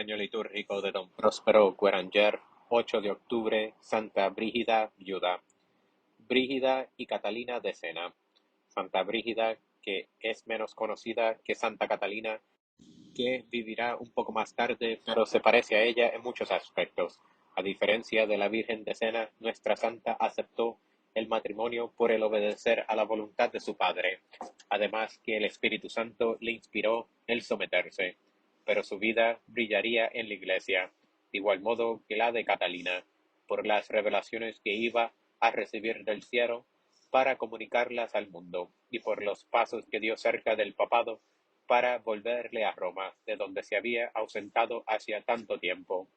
año litúrgico de don Próspero Gueranger, 8 de octubre, Santa Brígida, viuda. Brígida y Catalina de Sena. Santa Brígida, que es menos conocida que Santa Catalina, que vivirá un poco más tarde, pero se parece a ella en muchos aspectos. A diferencia de la Virgen de Sena, nuestra santa aceptó el matrimonio por el obedecer a la voluntad de su padre, además que el Espíritu Santo le inspiró el someterse, pero su vida brillaría en la Iglesia, de igual modo que la de Catalina, por las revelaciones que iba a recibir del cielo para comunicarlas al mundo, y por los pasos que dio cerca del papado para volverle a Roma, de donde se había ausentado hacía tanto tiempo.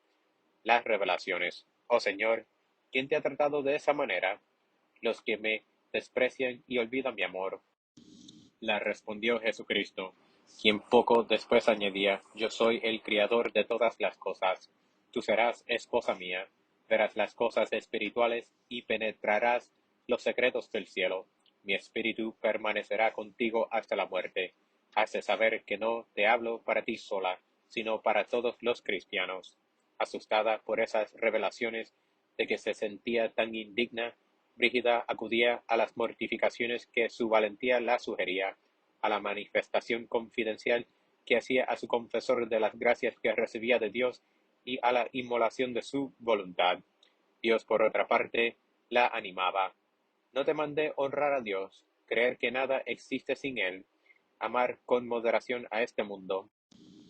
Las revelaciones. Oh Señor, ¿quién te ha tratado de esa manera? Los que me desprecian y olvidan mi amor. La respondió Jesucristo, quien poco después añadía, yo soy el Criador de todas las cosas. Tú serás esposa mía, verás las cosas espirituales y penetrarás los secretos del cielo. Mi espíritu permanecerá contigo hasta la muerte. Has de saber que no te hablo para ti sola, sino para todos los cristianos. Asustada por esas revelaciones de que se sentía tan indigna, Brígida acudía a las mortificaciones que su valentía la sugería, a la manifestación confidencial que hacía a su confesor de las gracias que recibía de Dios y a la inmolación de su voluntad. Dios, por otra parte, la animaba. No te mandé honrar a Dios, creer que nada existe sin Él, amar con moderación a este mundo,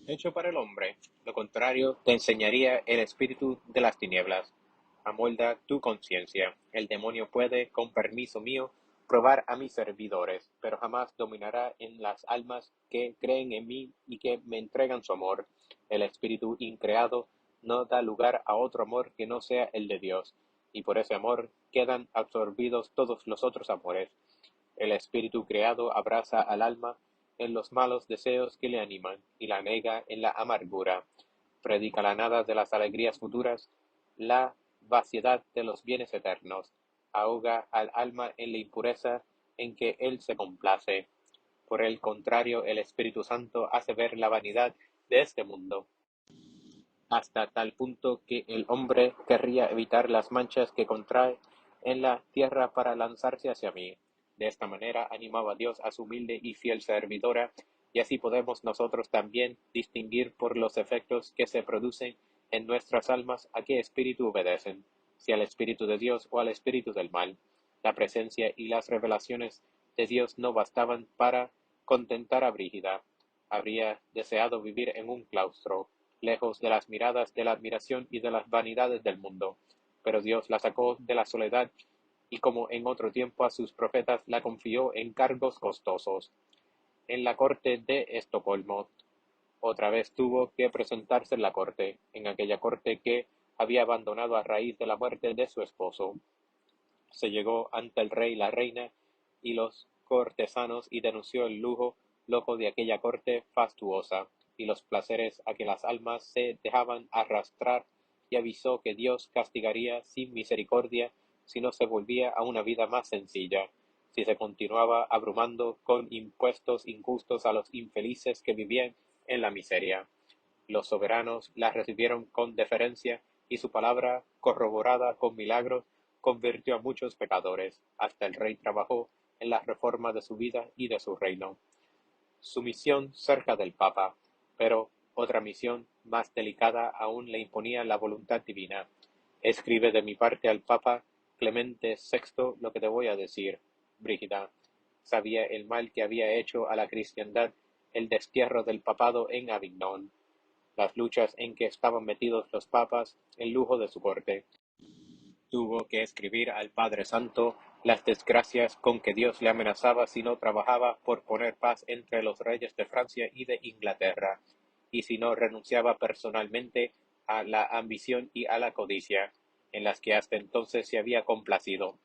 hecho para el hombre. Lo contrario te enseñaría el espíritu de las tinieblas. Amolda tu conciencia. El demonio puede, con permiso mío, probar a mis servidores, pero jamás dominará en las almas que creen en mí y que me entregan su amor. El espíritu increado no da lugar a otro amor que no sea el de Dios, y por ese amor quedan absorbidos todos los otros amores. El espíritu creado abraza al alma en los malos deseos que le animan y la nega en la amargura. Predica la nada de las alegrías futuras, la vaciedad de los bienes eternos. Ahoga al alma en la impureza en que él se complace. Por el contrario, el Espíritu Santo hace ver la vanidad de este mundo, hasta tal punto que el hombre querría evitar las manchas que contrae en la tierra para lanzarse hacia mí. De esta manera animaba Dios a su humilde y fiel servidora, y así podemos nosotros también distinguir por los efectos que se producen en nuestras almas a qué espíritu obedecen, si al espíritu de Dios o al espíritu del mal. La presencia y las revelaciones de Dios no bastaban para contentar a Brígida. Habría deseado vivir en un claustro, lejos de las miradas de la admiración y de las vanidades del mundo. Pero Dios la sacó de la soledad y como en otro tiempo a sus profetas la confió en cargos costosos. En la corte de Estocolmo, otra vez tuvo que presentarse en la corte, en aquella corte que había abandonado a raíz de la muerte de su esposo. Se llegó ante el rey y la reina y los cortesanos y denunció el lujo loco de aquella corte fastuosa y los placeres a que las almas se dejaban arrastrar, y avisó que Dios castigaría sin misericordia si no se volvía a una vida más sencilla, si se continuaba abrumando con impuestos injustos a los infelices que vivían en la miseria. Los soberanos la recibieron con deferencia, y su palabra, corroborada con milagros, convirtió a muchos pecadores. Hasta el rey trabajó en la reforma de su vida y de su reino. Su misión cerca del Papa, pero otra misión más delicada aún le imponía la voluntad divina. Escribe de mi parte al Papa Clemente VI lo que te voy a decir, Brígida. Sabía el mal que había hecho a la cristiandad el destierro del papado en Avignon, las luchas en que estaban metidos los papas, el lujo de su corte. Tuvo que escribir al Padre Santo las desgracias con que Dios le amenazaba si no trabajaba por poner paz entre los reyes de Francia y de Inglaterra, y si no renunciaba personalmente a la ambición y a la codicia, en las que hasta entonces se había complacido.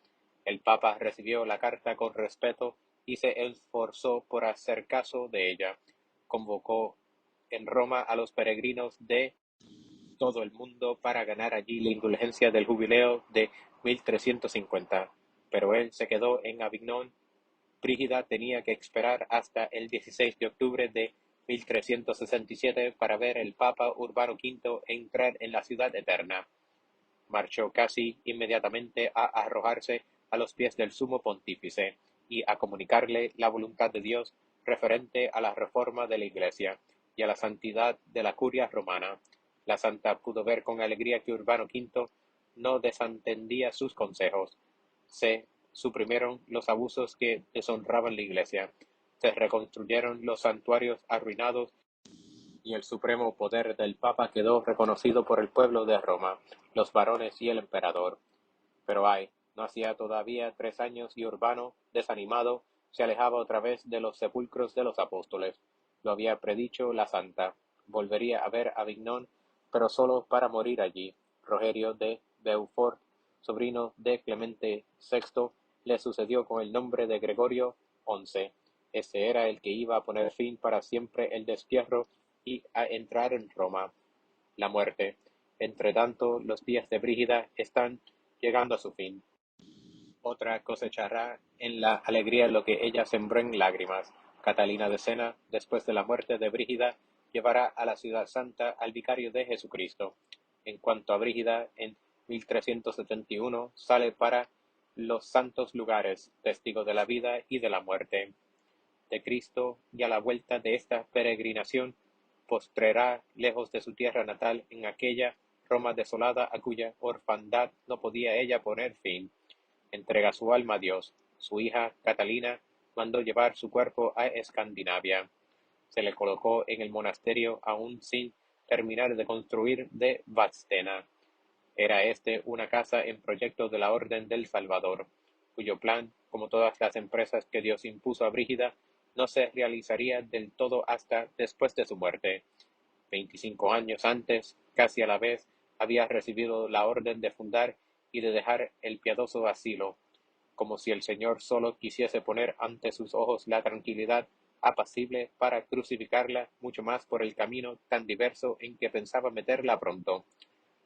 El Papa recibió la carta con respeto y se esforzó por hacer caso de ella. Convocó en Roma a los peregrinos de todo el mundo para ganar allí la indulgencia del jubileo de 1350, pero él se quedó en Avignon. Brígida tenía que esperar hasta el 16 de octubre de 1367 para ver el Papa Urbano V entrar en la ciudad eterna. Marchó casi inmediatamente a arrojarse a los pies del sumo pontífice y a comunicarle la voluntad de Dios referente a la reforma de la Iglesia y a la santidad de la curia romana. La santa pudo ver con alegría que Urbano V no desatendía sus consejos. Se suprimieron los abusos que deshonraban la Iglesia, se reconstruyeron los santuarios arruinados y el supremo poder del Papa quedó reconocido por el pueblo de Roma, los varones y el emperador. Pero ay, no hacía todavía 3 años y Urbano, desanimado, se alejaba otra vez de los sepulcros de los apóstoles. Lo había predicho la santa. Volvería a ver a Avignon, pero solo para morir allí. Rogerio de Beaufort, sobrino de Clemente VI, le sucedió con el nombre de Gregorio XI. Ese era el que iba a poner fin para siempre el destierro y a entrar en Roma. La muerte. Entretanto, los días de Brígida están llegando a su fin. Otra cosechará en la alegría lo que ella sembró en lágrimas. Catalina de Sena, después de la muerte de Brígida, llevará a la ciudad santa al vicario de Jesucristo. En cuanto a Brígida, en 1371 sale para los santos lugares, testigo de la vida y de la muerte de Cristo, y a la vuelta de esta peregrinación postrerá lejos de su tierra natal en aquella Roma desolada a cuya orfandad no podía ella poner fin. Entrega su alma a Dios. Su hija Catalina mandó llevar su cuerpo a Escandinavia. Se le colocó en el monasterio aún sin terminar de construir de Vadstena. Era este una casa en proyecto de la Orden del Salvador, cuyo plan, como todas las empresas que Dios impuso a Brígida, no se realizaría del todo hasta después de su muerte. 25 años antes, casi a la vez, había recibido la orden de fundar y de dejar el piadoso asilo, como si el Señor solo quisiese poner ante sus ojos la tranquilidad apacible para crucificarla mucho más por el camino tan diverso en que pensaba meterla pronto.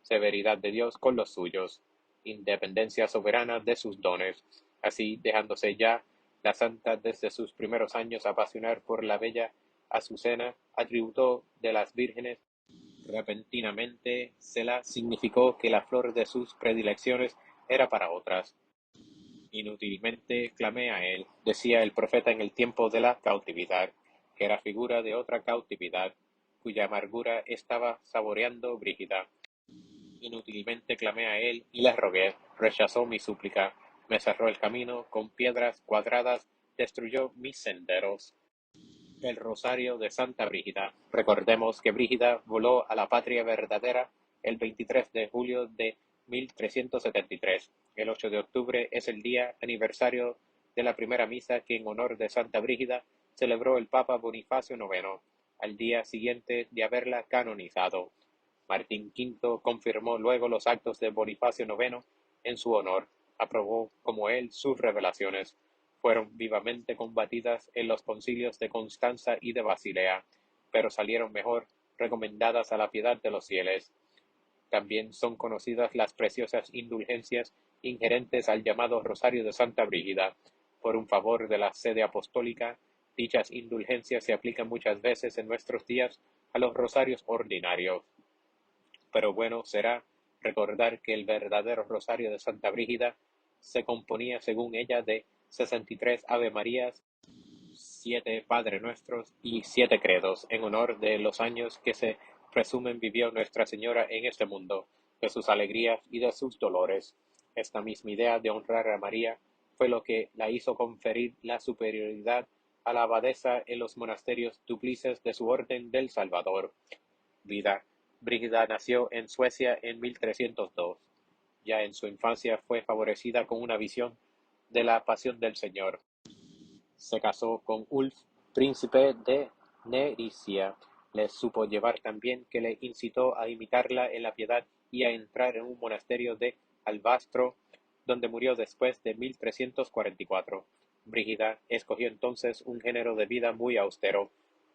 Severidad de Dios con los suyos, independencia soberana de sus dones, así dejándose ya la santa desde sus primeros años apasionar por la bella Azucena, atributo de las vírgenes, repentinamente se la significó que la flor de sus predilecciones era para otras. Inútilmente clamé a él, decía el profeta en el tiempo de la cautividad, que era figura de otra cautividad, cuya amargura estaba saboreando Brígida. Inútilmente clamé a él y le rogué, rechazó mi súplica, me cerró el camino con piedras cuadradas, destruyó mis senderos. El rosario de Santa Brígida. Recordemos que Brígida voló a la patria verdadera el 23 de julio de 1373. El 8 de octubre es el día aniversario de la primera misa que en honor de Santa Brígida celebró el Papa Bonifacio IX, al día siguiente de haberla canonizado. Martín V confirmó luego los actos de Bonifacio IX en su honor, aprobó como él sus revelaciones. Fueron vivamente combatidas en los concilios de Constanza y de Basilea, pero salieron mejor recomendadas a la piedad de los fieles. También son conocidas las preciosas indulgencias inherentes al llamado Rosario de Santa Brígida. Por un favor de la sede apostólica, dichas indulgencias se aplican muchas veces en nuestros días a los rosarios ordinarios. Pero bueno será recordar que el verdadero rosario de Santa Brígida se componía, según ella, de 63 Ave Marías, 7 Padre Nuestros y 7 credos, en honor de los años que se presumen vivió Nuestra Señora en este mundo, de sus alegrías y de sus dolores. Esta misma idea de honrar a María fue lo que la hizo conferir la superioridad a la abadesa en los monasterios duplices de su Orden del Salvador. Vida. Brígida nació en Suecia en 1302. Ya en su infancia fue favorecida con una visión de la pasión del Señor. Se casó con Ulf, príncipe de Nerissia. Le supo llevar también que le incitó a imitarla en la piedad y a entrar en un monasterio de Albastro, donde murió después de 1344. Brígida escogió entonces un género de vida muy austero,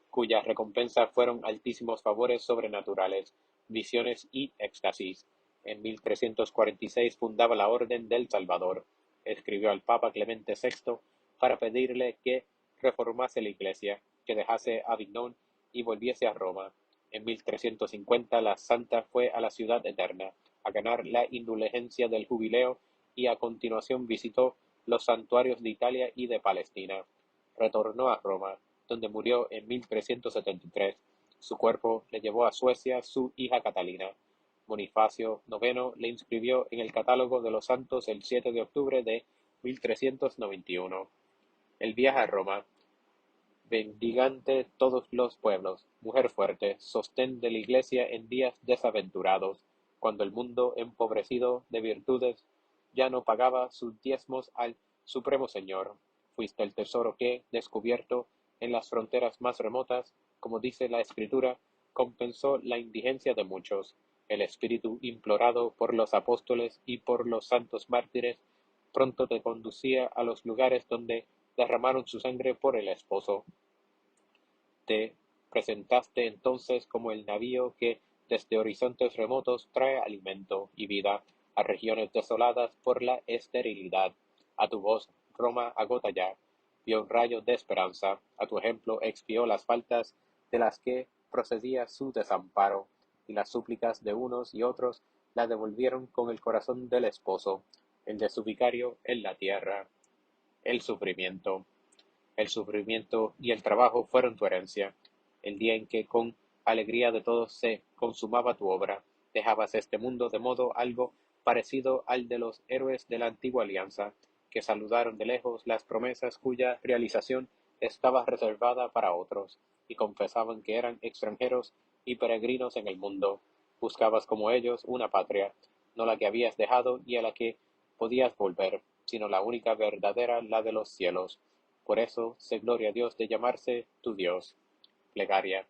cuya recompensa fueron altísimos favores sobrenaturales, visiones y éxtasis. En 1346 fundaba la Orden del Salvador. Escribió al Papa Clemente VI para pedirle que reformase la Iglesia, que dejase Avignon y volviese a Roma. En 1350 la santa fue a la ciudad eterna, a ganar la indulgencia del jubileo, y a continuación visitó los santuarios de Italia y de Palestina. Retornó a Roma, donde murió en 1373. Su cuerpo le llevó a Suecia su hija Catalina. Bonifacio IX le inscribió en el catálogo de los santos el 7 de octubre de 1391. El viaje a Roma. Bendigante todos los pueblos, mujer fuerte, sostén de la Iglesia en días desaventurados, cuando el mundo empobrecido de virtudes ya no pagaba sus diezmos al Supremo Señor. Fuiste el tesoro que, descubierto en las fronteras más remotas, como dice la Escritura, compensó la indigencia de muchos. El Espíritu implorado por los apóstoles y por los santos mártires pronto te conducía a los lugares donde derramaron su sangre por el esposo. Te presentaste entonces como el navío que desde horizontes remotos trae alimento y vida a regiones desoladas por la esterilidad. A tu voz Roma agota ya, vio un rayo de esperanza, a tu ejemplo expió las faltas de las que procedía su desamparo, y las súplicas de unos y otros la devolvieron con el corazón del esposo, el de su vicario en la tierra. El sufrimiento. El sufrimiento y el trabajo fueron tu herencia. El día en que con alegría de todos se consumaba tu obra, dejabas este mundo de modo algo parecido al de los héroes de la antigua alianza, que saludaron de lejos las promesas cuya realización estaba reservada para otros, y confesaban que eran extranjeros y peregrinos en el mundo. Buscabas como ellos una patria, no la que habías dejado y a la que podías volver, sino la única verdadera, la de los cielos. Por eso, sé gloria a Dios de llamarse tu Dios. Plegaria.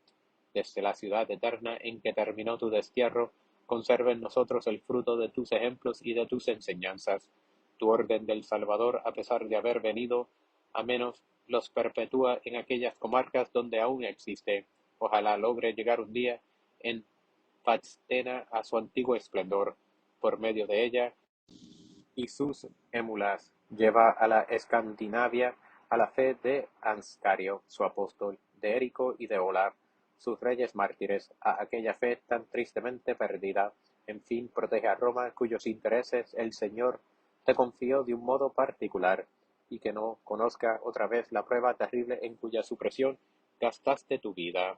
Desde la ciudad eterna en que terminó tu destierro, conserva en nosotros el fruto de tus ejemplos y de tus enseñanzas. Tu orden del Salvador, a pesar de haber venido a menos, los perpetúa en aquellas comarcas donde aún existe. Ojalá logre llegar un día en Pastena a su antiguo esplendor. Por medio de ella y sus émulas lleva a la Escandinavia a la fe de Anscario, su apóstol, de Érico y de Olaf, sus reyes mártires, a aquella fe tan tristemente perdida. En fin, protege a Roma, cuyos intereses el Señor te confió de un modo particular, y que no conozca otra vez la prueba terrible en cuya supresión gastaste tu vida.